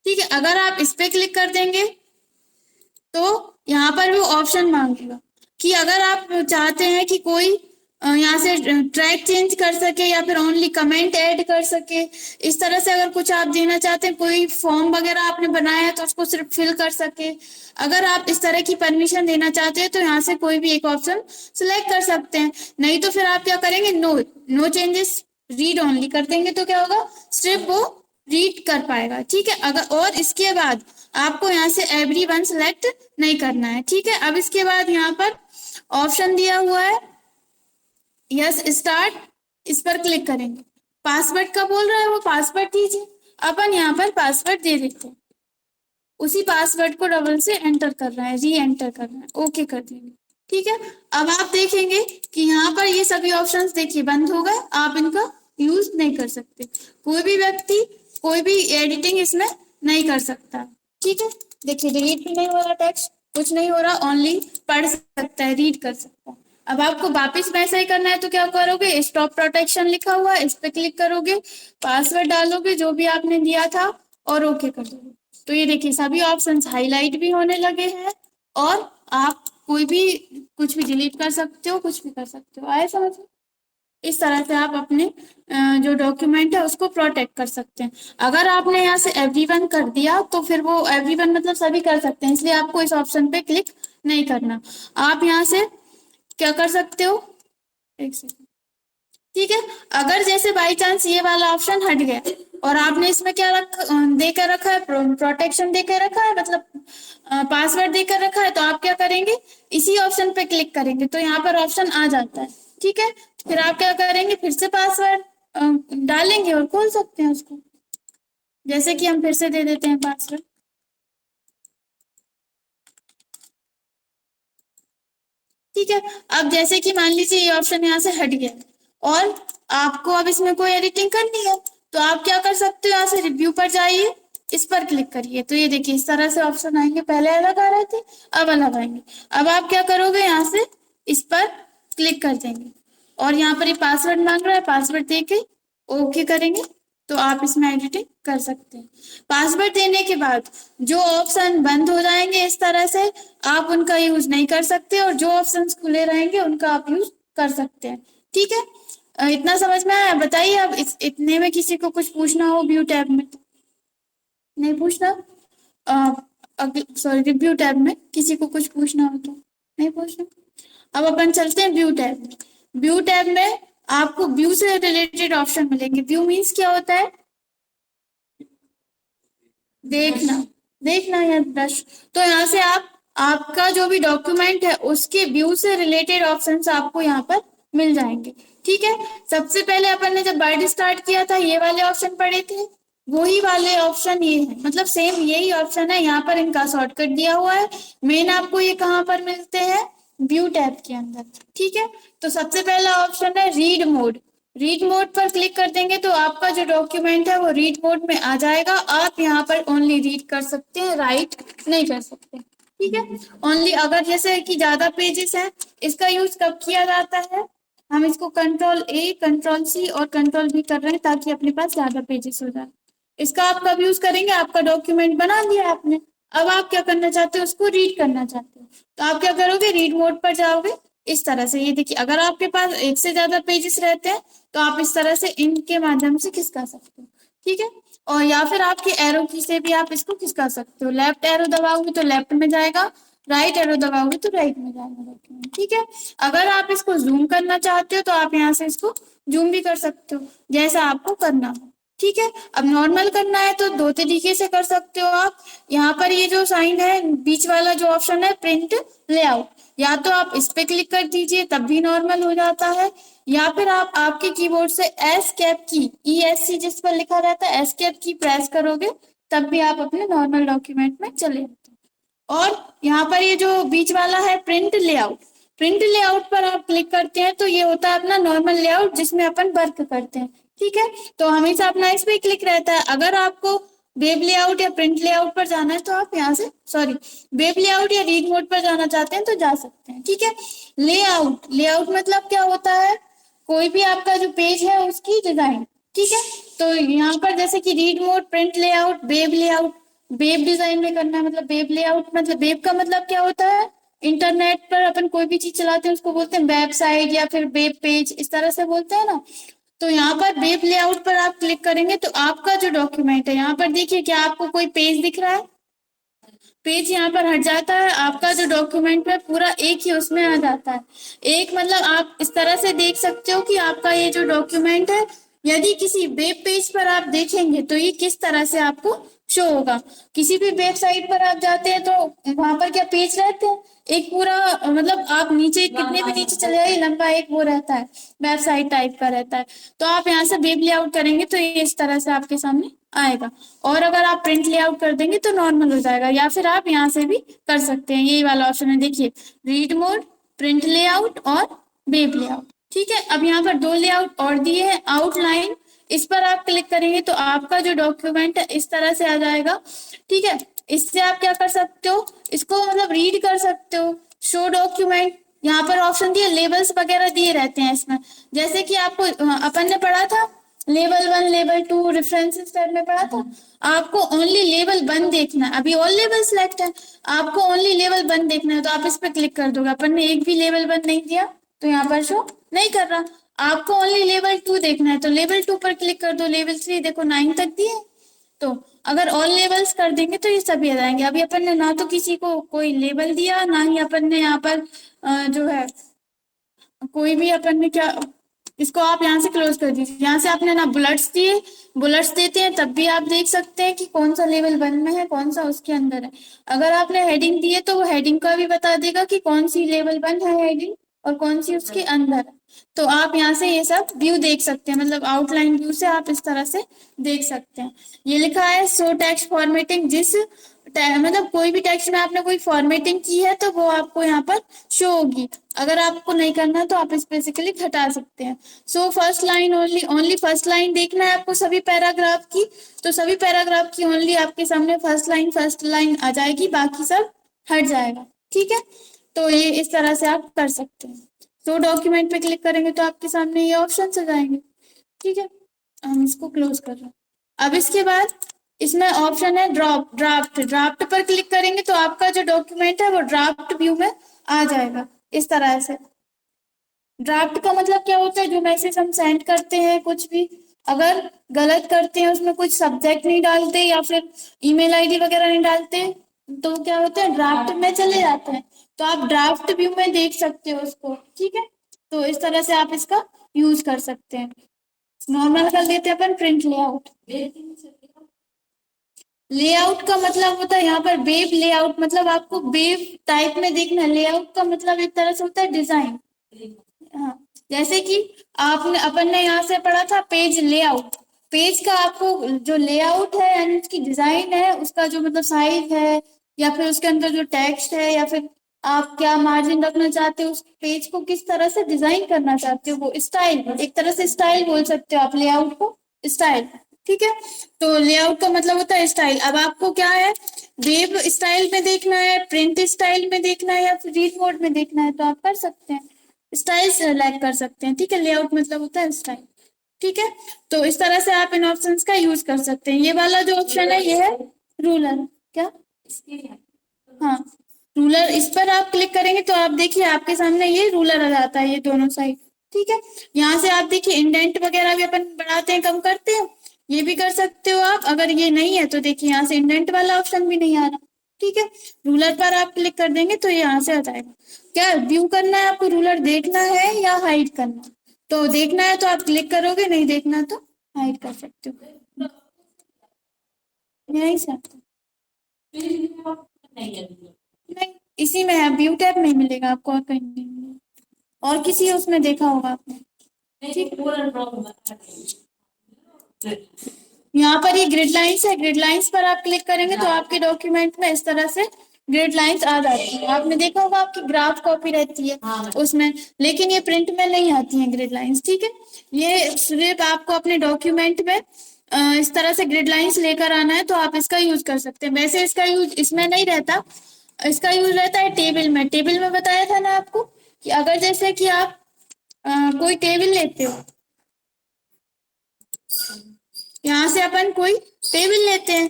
ठीक है, अगर आप इस पे क्लिक कर देंगे तो यहाँ पर भी ऑप्शन मांगेगा कि अगर आप चाहते हैं कि कोई यहाँ से ट्रैक चेंज कर सके या फिर ओनली कमेंट ऐड कर सके, इस तरह से अगर कुछ आप देना चाहते हैं, कोई फॉर्म वगैरह आपने बनाया है तो उसको सिर्फ फिल कर सके, अगर आप इस तरह की परमिशन देना चाहते हैं तो यहाँ से कोई भी एक ऑप्शन सिलेक्ट कर सकते हैं। नहीं तो फिर आप क्या करेंगे, नो चेंजेस रीड ओनली कर देंगे तो क्या होगा, सिर्फ वो रीड कर पाएगा। ठीक है, अगर और इसके बाद आपको यहाँ से एवरीवन सेलेक्ट नहीं करना है। ठीक है, अब इसके बाद यहाँ पर ऑप्शन दिया हुआ है यस स्टार्ट, इस पर क्लिक करेंगे। पासवर्ड का बोल रहा है, वो पासवर्ड दीजिए, अपन यहाँ पर पासवर्ड दे देते हैं, उसी पासवर्ड को डबल से एंटर कर रहा है, री एंटर कर रहा है, ओके कर देंगे। ठीक है, अब आप देखेंगे कि यहाँ पर ये सभी ऑप्शंस देखिए बंद हो गए, आप इनका यूज नहीं कर सकते, कोई भी व्यक्ति कोई भी एडिटिंग इसमें नहीं कर सकता। ठीक है, देखिए डिलीट भी नहीं हो रहा, टेक्स्ट कुछ नहीं हो रहा, ओनली पढ़ सकता है, रीड कर सकता है। अब आपको वापिस वैसा ही करना है तो क्या करोगे, स्टॉप प्रोटेक्शन लिखा हुआ है, इस पे क्लिक करोगे, पासवर्ड डालोगे जो भी आपने दिया था और ओके कर दोगे। तो ये देखिए सभी ऑप्शंस हाईलाइट भी होने लगे हैं और आप कोई भी कुछ भी डिलीट कर सकते हो, कुछ भी कर सकते हो। आए समझ में? इस तरह से आप अपने जो डॉक्यूमेंट है उसको प्रोटेक्ट कर सकते हैं। अगर आपने यहाँ से एवरीवन कर दिया तो फिर वो एवरीवन मतलब सभी कर सकते हैं, इसलिए आपको इस ऑप्शन पे क्लिक नहीं करना। आप यहाँ से क्या कर सकते हो, एक सेकंड। ठीक है, अगर जैसे बाई चांस ये वाला ऑप्शन हट गया और आपने इसमें क्या देकर रखा है, प्रोटेक्शन देकर रखा है, मतलब पासवर्ड देकर रखा है, तो आप क्या करेंगे, इसी ऑप्शन पे क्लिक करेंगे तो यहाँ पर ऑप्शन आ जाता है। ठीक है, फिर आप क्या करेंगे, फिर से पासवर्ड डालेंगे और खोल सकते हैं उसको, जैसे कि हम फिर से दे देते हैं पासवर्ड। ठीक है, अब जैसे कि मान लीजिए ये ऑप्शन यहाँ से हट गया और आपको अब इसमें कोई एडिटिंग करनी है तो आप क्या कर सकते हो, यहाँ से रिव्यू पर जाइए, इस पर क्लिक करिए, तो ये देखिए इस तरह से ऑप्शन आएंगे, पहले अलग आ रहे थे अब अलग आएंगे। अब आप क्या करोगे, यहाँ से इस पर क्लिक कर देंगे और यहाँ पर ये पासवर्ड मांग रहा है, पासवर्ड दे के ओके करेंगे तो आप इसमें एडिटिंग कर सकते हैं। पासवर्ड देने के बाद जो ऑप्शन बंद हो जाएंगे इस तरह से आप उनका यूज नहीं कर सकते और जो ऑप्शंस खुले रहेंगे उनका आप यूज कर सकते हैं। ठीक है, इतना समझ में आया? बताइए अब इतने में किसी को कुछ पूछना हो व्यू टैब में? नहीं पूछना? सॉरी, रिव्यू टैब में किसी को कुछ पूछना हो तो नहीं पूछना। अब अपन चलते हैं व्यू टैब में। व्यू टैब में आपको व्यू से रिलेटेड ऑप्शन मिलेंगे। व्यू मीन्स क्या होता है, देखना, देखना या दृश्य। तो यहाँ से आप आपका जो भी डॉक्यूमेंट है उसके व्यू से रिलेटेड ऑप्शंस आपको यहाँ पर मिल जाएंगे। ठीक है, सबसे पहले अपन ने जब वर्ड स्टार्ट किया था ये वाले ऑप्शन पढ़े थे, वही वाले ऑप्शन ये है, मतलब सेम यही ऑप्शन है, यहाँ पर इनका शॉर्टकट दिया हुआ है। मेन आपको ये कहाँ पर मिलते हैं, व्यू टैब के अंदर। ठीक है, तो सबसे पहला ऑप्शन है रीड मोड। रीड मोड पर क्लिक कर देंगे तो आपका जो डॉक्यूमेंट है वो रीड मोड में आ जाएगा। आप यहाँ पर ओनली रीड कर सकते हैं, राइट नहीं कर सकते। ठीक है, ओनली अगर जैसे कि ज्यादा पेजेस हैं, इसका यूज कब किया जाता है, हम इसको कंट्रोल ए कंट्रोल सी और कंट्रोल भी कर रहे हैं ताकि अपने पास ज्यादा पेजेस हो जाए। इसका आप कब यूज करेंगे, आपका डॉक्यूमेंट बना दिया आपने, अब आप क्या करना चाहते हो, उसको रीड करना चाहते हो तो आप क्या करोगे, रीड मोड पर जाओगे। इस तरह से ये देखिए, अगर आपके पास एक से ज्यादा पेजेस रहते हैं तो आप इस तरह से इनके माध्यम से खिसका सकते हो। ठीक है, और या फिर आपके एरो की से भी आप इसको खिसका सकते हो। लेफ्ट एरो दबाओगे तो लेफ्ट में जाएगा, राइट एरो दबाओगे तो राइट में जाएगा डॉक्यूमेंट। ठीक है, अगर आप इसको जूम करना चाहते हो तो आप यहाँ से इसको जूम भी कर सकते हो, जैसा आपको करना हो। ठीक है, अब नॉर्मल करना है तो दो तरीके से कर सकते हो आप। यहाँ पर ये जो साइन है बीच वाला जो ऑप्शन है प्रिंट लेआउट, या तो आप इस पे क्लिक कर दीजिए तब भी नॉर्मल हो जाता है, या फिर आप आपके कीबोर्ड से एस्केप की ESC जिस पर लिखा रहता है एस्केप की प्रेस करोगे तब भी आप अपने नॉर्मल डॉक्यूमेंट में चले जाते हैं। और यहाँ पर ये जो बीच वाला है प्रिंट लेआउट, प्रिंट लेआउट पर आप क्लिक करते हैं तो ये होता है अपना नॉर्मल लेआउट जिसमें अपन वर्क करते हैं। ठीक है, तो हमेशा अपना इस पे क्लिक रहता है। अगर आपको वेब लेआउट या प्रिंट लेआउट पर जाना है तो आप यहाँ से सॉरी वेब लेआउट या रीड मोड पर जाना चाहते हैं तो जा सकते हैं। ठीक है, लेआउट, लेआउट मतलब क्या होता है, कोई भी आपका जो पेज है उसकी डिजाइन। ठीक है, तो यहाँ पर जैसे कि read mode, print layout, web layout, web design में करना है, मतलब वेब लेआउट, मतलब वेब का मतलब क्या होता है, इंटरनेट पर अपन कोई भी चीज चलाते हैं उसको बोलते हैं वेबसाइट या फिर वेब पेज, इस तरह से बोलते हैं ना। तो यहाँ पर वेब लेआउट पर आप क्लिक करेंगे तो आपका जो डॉक्यूमेंट है, यहाँ पर देखिए क्या आपको कोई पेज दिख रहा है, पेज यहाँ पर हट जाता है, आपका जो डॉक्यूमेंट है पूरा एक ही उसमें आ जाता है। एक मतलब आप इस तरह से देख सकते हो कि आपका ये जो डॉक्यूमेंट है, यदि किसी वेब पेज पर आप देखेंगे तो ये किस तरह से आपको शो होगा। किसी भी वेबसाइट पर आप जाते हैं तो वहां पर क्या पेज रहते हैं, एक पूरा मतलब आप नीचे कितने भी नीचे चले जाइए लंबा एक वो रहता है, वेबसाइट टाइप का रहता है। तो आप यहाँ से वेब लेआउट करेंगे तो ये इस तरह से आपके सामने आएगा। और अगर आप प्रिंट लेआउट कर देंगे तो नॉर्मल हो जाएगा, या फिर आप यहाँ से भी कर सकते हैं, यही वाला ऑप्शन है देखिए, रीड मोड, प्रिंट लेआउट और वेब लेआउट। ठीक है, अब यहाँ पर दो लेआउट और दिए हैं, आउटलाइन, इस पर आप क्लिक करेंगे तो आपका जो डॉक्यूमेंट है इस तरह से आ जाएगा। ठीक है, इससे आप क्या कर सकते हो, इसको मतलब रीड कर सकते हो, शो डॉक्यूमेंट, यहाँ पर ऑप्शन दिए, लेबल्स वगैरह दिए रहते हैं इसमें, जैसे कि आपको अपन ने पढ़ा था लेवल 1 लेवल 2 रेफरेंसेस टाइप में पढ़ा था। आपको ओनली लेवल 1 देखना है, अभी ऑल लेवल सिलेक्ट है, आपको ओनली लेवल 1 देखना है तो आप इस पर क्लिक कर दोगे। अपन ने एक भी लेवल 1 नहीं दिया तो यहाँ पर शो नहीं कर रहा। आपको ओनली लेवल 2 देखना है तो लेवल 2 पर क्लिक कर दो, लेवल 3 देखो 9 तक दिए। तो अगर ऑल लेवल्स कर देंगे तो ये सभी आ जाएंगे। अभी अपन ने ना तो किसी को कोई लेवल दिया, ना ही अपन ने यहाँ पर जो है कोई भी अपन ने क्या, इसको आप यहाँ से क्लोज कर दीजिए। यहाँ से आपने ना बुलेट्स दिए, बुलेट्स देते हैं तब भी आप देख सकते हैं कि कौन सा लेवल 1 में है कौन सा उसके अंदर है। अगर आपने हेडिंग दिए तो वो हेडिंग का भी बता देगा कि कौन सी लेवल 1 है हेडिंग और कौन सी उसके अंदर है। तो आप यहाँ से ये सब व्यू देख सकते हैं, मतलब आउटलाइन व्यू से आप इस तरह से देख सकते हैं। ये लिखा है शो टेक्स्ट फॉर्मेटिंग, जिस मतलब कोई भी टेक्स्ट में आपने कोई फॉर्मेटिंग की है तो वो आपको यहाँ पर शो होगी। अगर आपको नहीं करना तो आप इस बेसिकली हटा सकते हैं। So first line only, only first line देखना है आपको सभी पैराग्राफ की, तो सभी पैराग्राफ की ओनली आपके सामने फर्स्ट लाइन आ जाएगी, बाकी सब हट जाएगा। ठीक है, तो ये इस तरह से आप कर सकते हैं। तो डॉक्यूमेंट पे क्लिक करेंगे तो आपके सामने ये ऑप्शन आ जाएंगे। ठीक है, हम इसको क्लोज कर रहे हैं। अब इसके बाद इसमें ऑप्शन है ड्राफ्ट, ड्राफ्ट पर क्लिक करेंगे तो आपका जो डॉक्यूमेंट है वो ड्राफ्ट व्यू में आ जाएगा इस तरह से। ड्राफ्ट का मतलब क्या होता है, जो मैसेज हम सेंड करते हैं कुछ भी अगर गलत करते हैं, उसमें कुछ सब्जेक्ट नहीं डालते या फिर ईमेल आईडी वगैरह नहीं डालते, तो क्या होता है ड्राफ्ट में चले जाते हैं। तो आप ड्राफ्ट व्यू में देख सकते हो उसको। ठीक है, तो इस तरह से आप इसका यूज कर सकते हैं। नॉर्मल कर देते हैं अपन प्रिंट लेआउट। लेआउट का मतलब होता है यहाँ पर वेब लेआउट, मतलब आपको वेब टाइप में देखना है। लेआउट का मतलब एक तरह से होता है डिजाइन। हाँ, जैसे कि आपने अपन ने यहाँ से पढ़ा था पेज लेआउट, पेज का आपको जो लेआउट है यानी उसकी डिजाइन है, उसका जो मतलब साइज है या फिर उसके अंदर जो टेक्स्ट है या फिर आप क्या मार्जिन रखना चाहते हो, उस पेज को किस तरह से डिजाइन करना चाहते हो, वो स्टाइल, एक तरह से स्टाइल बोल सकते हो आप लेआउट को, स्टाइल। ठीक है, तो लेआउट का मतलब होता है स्टाइल। अब आपको क्या है, वेब स्टाइल में देखना है, प्रिंट स्टाइल में देखना है या फिर रीड मोड में देखना है, तो आप कर सकते हैं, स्टाइल सेलेक्ट कर सकते हैं। ठीक है, लेआउट मतलब होता है स्टाइल। ठीक है, तो इस तरह से आप इन ऑप्शंस का यूज कर सकते हैं। ये वाला जो ऑप्शन है ये है रूलर, क्या, हाँ रूलर, इस पर आप क्लिक करेंगे तो आप देखिए आपके सामने ये रूलर आ जाता है, ये दोनों साइड। ठीक है, यहाँ से आप देखिए इंडेंट वगैरह भी अपन बढ़ाते हैं कम करते हैं, ये भी कर सकते हो आप। अगर ये नहीं है तो देखिए यहाँ से इंडेंट वाला ऑप्शन भी नहीं आ रहा। ठीक है, रूलर पर आप क्लिक कर देंगे तो यहाँ से आ जाएगा। क्या व्यू करना है आपको, रूलर देखना है या हाइड करना है, तो देखना है तो आप क्लिक करोगे, नहीं देखना तो हाइड कर सकते हो। यही सब नहीं, इसी में है, व्यू टैब नहीं मिलेगा आपको और कहीं नहीं मिलेगा, और किसी उसमें देखा होगा आपने। ठीक, यहाँ पर ये ग्रिड लाइंस है, ग्रिड लाइंस पर आप क्लिक करेंगे तो आपके डॉक्यूमेंट में इस तरह से ग्रिड लाइंस आ जाती है। आपने देखा होगा आपकी ग्राफ कॉपी रहती है उसमें, लेकिन ये प्रिंट में नहीं आती है ग्रिड लाइंस। ठीक है, ये सिर्फ आपको अपने डॉक्यूमेंट में इस तरह से ग्रिड लाइंस लेकर आना है तो आप इसका यूज कर सकते हैं। वैसे इसका यूज इसमें नहीं रहता, इसका यूज रहता है टेबल में। टेबल में बताया था ना आपको कि अगर जैसे कि आप कोई टेबल लेते हो, यहाँ से अपन कोई टेबल लेते हैं